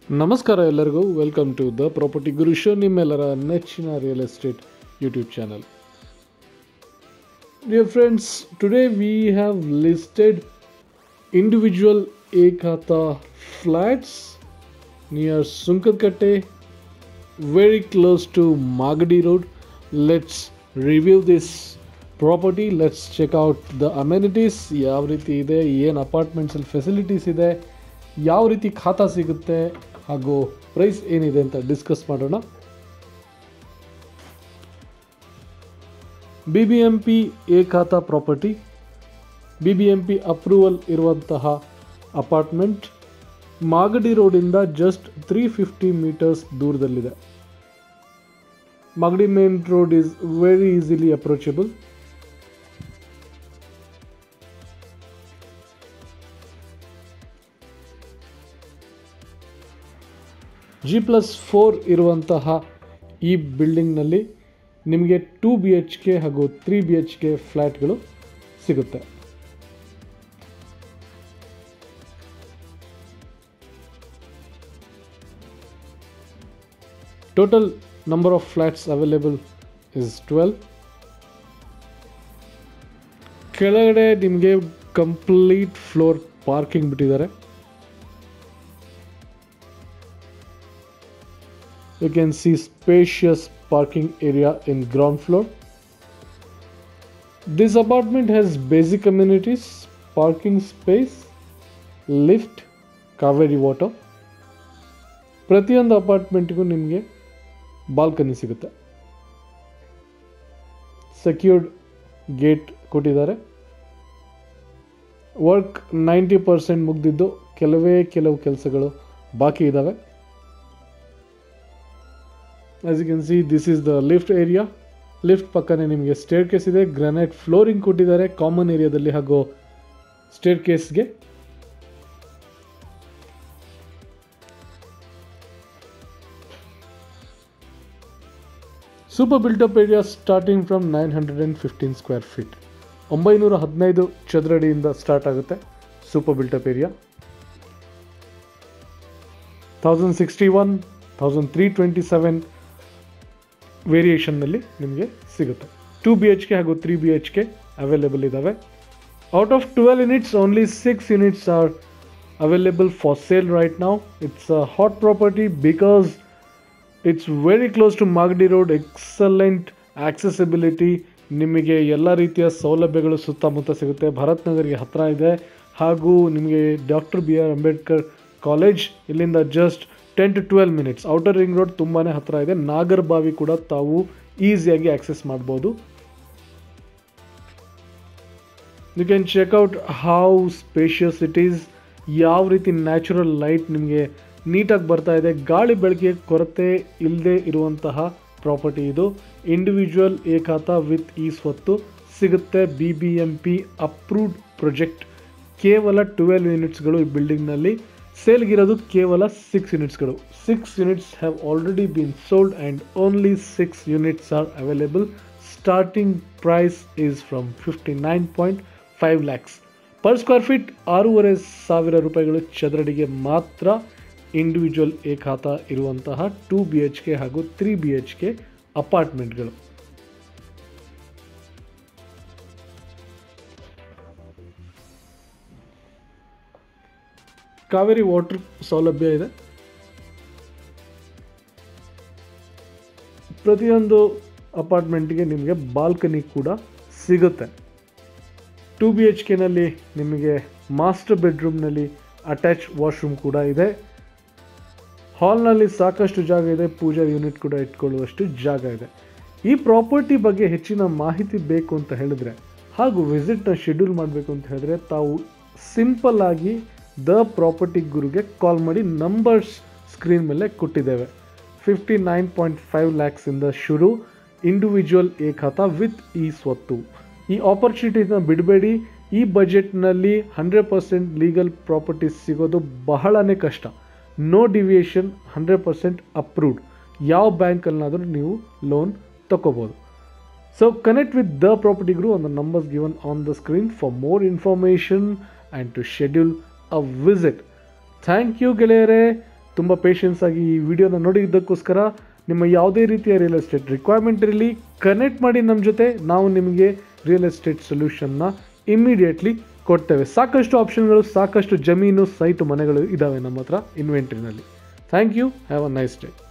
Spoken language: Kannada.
ನಮಸ್ಕಾರ ಎಲ್ಲರಿಗೂ welcome to the Property Guru show, ನಿಮ್ಮೆಲ್ಲರ ನೆಚ್ಚಿನ real estate YouTube channel. Dear friends, today we have listed individual Ekata flats near Sunkarkatte, very close to Magadi Road. Let's review this property. Let's check out the amenities. ಯಾವ ರೀತಿ ಇದೆ, ಏನು ಅಪಾರ್ಟ್ಮೆಂಟ್ಸಲ್ಲಿ ಫೆಸಿಲಿಟೀಸ್ ಇದೆ, ಯಾವ ರೀತಿ ಖಾತಾ ಸಿಗುತ್ತೆ ಹಾಗೂ ಪ್ರೈಸ್ ಏನಿದೆ ಅಂತ ಡಿಸ್ಕಸ್ ಮಾಡೋಣ. BBMP ಏಕಾತಾ ಪ್ರಾಪರ್ಟಿ, BBMP ಅಪ್ರೂವಲ್ ಇರುವಂತಹ ಅಪಾರ್ಟ್ಮೆಂಟ್ ಮಾಗಡಿ ರೋಡಿಂದ ಜಸ್ಟ್ 350 ಮೀಟರ್ಸ್ ದೂರದಲ್ಲಿದೆ. Magadi main road is very easily approachable. G+4 ಇರುವಂತಹ ಈ ಬಿಲ್ಡಿಂಗ್ನಲ್ಲಿ ನಿಮಗೆ 2 BHK ಹಾಗೂ 3 BHK ಫ್ಲ್ಯಾಟ್ಗಳು ಸಿಗುತ್ತೆ. Total number of flats available is 12. ಕೆಳಗಡೆ ನಿಮಗೆ ಕಂಪ್ಲೀಟ್ ಫ್ಲೋರ್ ಪಾರ್ಕಿಂಗ್ ಬಿಟ್ಟಿದ್ದಾರೆ. You can see spacious parking area in ground floor. This apartment has basic amenities, parking space, lift, Kaveri water. ಪ್ರತಿಯೊಂದು ಅಪಾರ್ಟ್ಮೆಂಟ್ಗೂ ನಿಮಗೆ ಬಾಲ್ಕನಿ ಸಿಗುತ್ತೆ. ಸೆಕ್ಯೂರ್ಡ್ ಗೇಟ್ ಕೊಟ್ಟಿದ್ದಾರೆ. ವರ್ಕ್ 90% ಮುಗಿದಿದ್ದು ಕೆಲವು ಕೆಲಸಗಳು ಬಾಕಿ ಇದ್ದಾವೆ. As you can see, this is the lift area. Lift ಪಕ್ಕನೇ ನಿಮಗೆ ಸ್ಟೇರ್ ಕೇಸ್ ಇದೆ. ಗ್ರಾನೈಟ್ ಫ್ಲೋರಿಂಗ್ ಕೊಟ್ಟಿದ್ದಾರೆ ಕಾಮನ್ ಏರಿಯಾದಲ್ಲಿ ಹಾಗೂ ಸ್ಟೇರ್ ಕೇಸ್ಗೆ. Super built up area starting from 915 square feet. 915 ಚದರಡಿಯಿಂದ ಸ್ಟಾರ್ಟ್ ಆಗುತ್ತೆ ಸೂಪರ್ ಬಿಲ್ಟಪ್ ಏರಿಯಾ. 1061, 1327 ವೇರಿಯೇಷನ್ನಲ್ಲಿ ನಿಮಗೆ ಸಿಗುತ್ತೆ. 2 BHK ಹಾಗೂ 3 BHK ಅವೈಲೇಬಲ್ ಇದ್ದಾವೆ. Out of 12 units only 6 units are available for sale right now. It's a hot property because it's very close to Magadi road. Excellent accessibility, ನಿಮಗೆ ಎಲ್ಲ ರೀತಿಯ ಸೌಲಭ್ಯಗಳು ಸುತ್ತಮುತ್ತ ಸಿಗುತ್ತೆ. ಭರತ್ ನಗರ್ಗೆ ಹತ್ತಿರ ಇದೆ ಹಾಗೂ ನಿಮಗೆ ಡಾಕ್ಟರ್ BR ಅಂಬೇಡ್ಕರ್ ಕಾಲೇಜ್ ಇಲ್ಲಿಂದ just 10 to 12 minutes. Outer ring road ತುಂಬಾ ಹತ್ತಿರ ಇದೆ. ನಾಗರಬಾವಿ ಕೂಡ ತಾವು ಈಸಿಯಾಗಿ ಆಕ್ಸೆಸ್ ಮಾಡ್ಬೋದು. You can check out how spacious it is. ಯಾವ ರೀತಿ ನ್ಯಾಚುರಲ್ ಲೈಟ್ ನಿಮಗೆ ನೀಟಾಗಿ ಬರ್ತಾ ಇದೆ. ಗಾಳಿ ಬೆಳಕಿಗೆ ಕೊರತೆ ಇಲ್ಲದೆ ಇರುವಂತಹ ಪ್ರಾಪರ್ಟಿ ಇದು. ಇಂಡಿವಿಜುವಲ್ ಏಕಾತಾ ವಿತ್ ಈ ಸ್ವತ್ತು ಸಿಗುತ್ತೆ. BBMP approved project. ಕೇವಲ 12 ಯೂನಿಟ್ಸ್ಗಳು ಈ ಬಿಲ್ಡಿಂಗ್ನಲ್ಲಿ ಸೇಲ್ಗಿರೋದು. ಕೇವಲ 6 ಯೂನಿಟ್ಸ್ಗಳು. 6 units have already been sold and only 6 units are available. Starting price is from 59.5 lakhs per square feet. 6,500 ರೂಪಾಯಿಗಳು ಚದರಡಿಗೆ ಮಾತ್ರ ಇಂಡಿವಿಜುವಲ್ ಏಕಾತಾ ಇರುವಂತಹ 2 BHK ಹಾಗೂ 3 BHK ಅಪಾರ್ಟ್ಮೆಂಟ್ಗಳು. ಕಾವೇರಿ ವಾಟರ್ ಸೌಲಭ್ಯ ಇದೆ. ಪ್ರತಿಯೊಂದು ಅಪಾರ್ಟ್ಮೆಂಟ್ಗೆ ನಿಮಗೆ ಬಾಲ್ಕನಿ ಕೂಡ ಸಿಗುತ್ತೆ. 2 BHKನಲ್ಲಿ ನಿಮಗೆ ಮಾಸ್ಟರ್ ಬೆಡ್ರೂಮ್ನಲ್ಲಿ ಅಟ್ಯಾಚ್ ವಾಶ್ರೂಮ್ ಕೂಡ ಇದೆ. ಹಾಲ್ನಲ್ಲಿ ಸಾಕಷ್ಟು ಜಾಗ ಇದೆ. ಪೂಜಾ ಯೂನಿಟ್ ಕೂಡ ಇಟ್ಕೊಳ್ಳುವಷ್ಟು ಜಾಗ ಇದೆ. ಈ ಪ್ರಾಪರ್ಟಿ ಬಗ್ಗೆ ಹೆಚ್ಚಿನ ಮಾಹಿತಿ ಬೇಕು ಅಂತ ಹೇಳಿದ್ರೆ ಹಾಗೂ ವಿಸಿಟ್ನ ಶೆಡ್ಯೂಲ್ ಮಾಡಬೇಕು ಅಂತ ಹೇಳಿದ್ರೆ ತಾವು ಸಿಂಪಲ್ ಆಗಿ ದ ಪ್ರಾಪರ್ಟಿ ಗುರುಗೆ ಕಾಲ್ ಮಾಡಿ. ನಂಬರ್ಸ್ ಸ್ಕ್ರೀನ್ ಮೇಲೆ ಕೊಟ್ಟಿದ್ದೇವೆ. 59.5 lakhs ಇಂದ ಶುರು ಇಂಡಿವಿಜುವಲ್ ಏಕಾತಾ ವಿತ್ ಈ ಸ್ವತ್ತು. ಈ ಆಪರ್ಚುನಿಟಿನ ಬಿಡಬೇಡಿ. ಈ ಬಜೆಟ್ನಲ್ಲಿ 100% ಲೀಗಲ್ ಪ್ರಾಪರ್ಟೀಸ್ ಸಿಗೋದು ಬಹಳನೇ ಕಷ್ಟ. No deviation, 100% approved. ಯಾವ ಬ್ಯಾಂಕಲ್ಲಾದರೂ ನೀವು ಲೋನ್ ತಗೋಬೋದು. So connect with the Property Guru on the numbers given on the screen for more information and to schedule a visit. Thank you ಗೆಳೆಯರೇ. ತುಂಬ ಪೇಷನ್ಸ್ ಆಗಿ ಈ ವಿಡಿಯೋನ ನೋಡಿದ್ದಕ್ಕೋಸ್ಕರ. ನಿಮ್ಮ ಯಾವುದೇ ರೀತಿಯ ರಿಯಲ್ ಎಸ್ಟೇಟ್ ರಿಕ್ವೈರ್ಮೆಂಟ್ ಇರಲಿ, ಕನೆಕ್ಟ್ ಮಾಡಿ ನಮ್ಮ ಜೊತೆ. ನಾವು ನಿಮಗೆ ರಿಯಲ್ ಎಸ್ಟೇಟ್ ಸೊಲ್ಯೂಷನ್ನ ಇಮ್ಮಿಡಿಯೇಟ್ಲಿ ಕೊಡ್ತೇವೆ. ಸಾಕಷ್ಟು ಆಪ್ಷನ್ಗಳು, ಸಾಕಷ್ಟು ಜಮೀನು, ಸೈಟು, ಮನೆಗಳು ಇದ್ದಾವೆ ನಮ್ಮ ಹತ್ರ ಇನ್ವೆಂಟ್ರಿನಲ್ಲಿ. Thank you. Have a nice day.